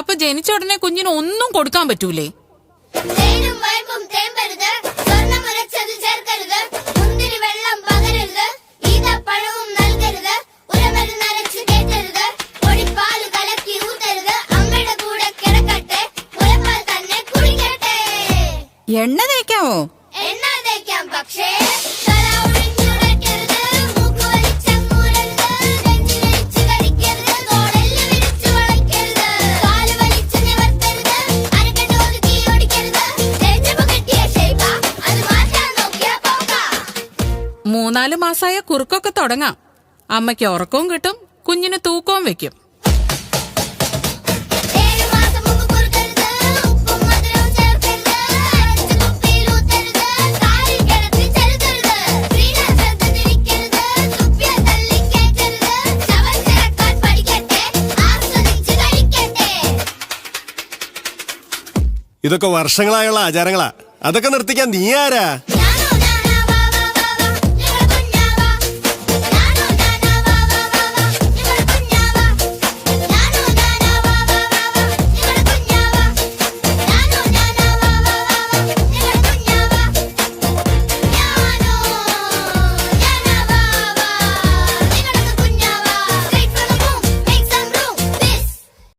അപ്പൊ ജനിച്ച ഉടനെ കുഞ്ഞിന് ഒന്നും കൊടുക്കാൻ പറ്റൂലേ? എണ്ണ തേക്കാവോ? എണ്ണ തേക്കാം, പക്ഷേ മൂന്നാല് മാസായ കുറുക്കൊക്കെ തുടങ്ങാം. അമ്മയ്ക്ക് ഉറക്കവും കിട്ടും, കുഞ്ഞിന് തൂക്കവും വെക്കും. ഇതൊക്കെ വർഷങ്ങളായുള്ള ആചാരങ്ങളാ. അതൊക്കെ നിർത്തിക്കാൻ നീ ആരാ?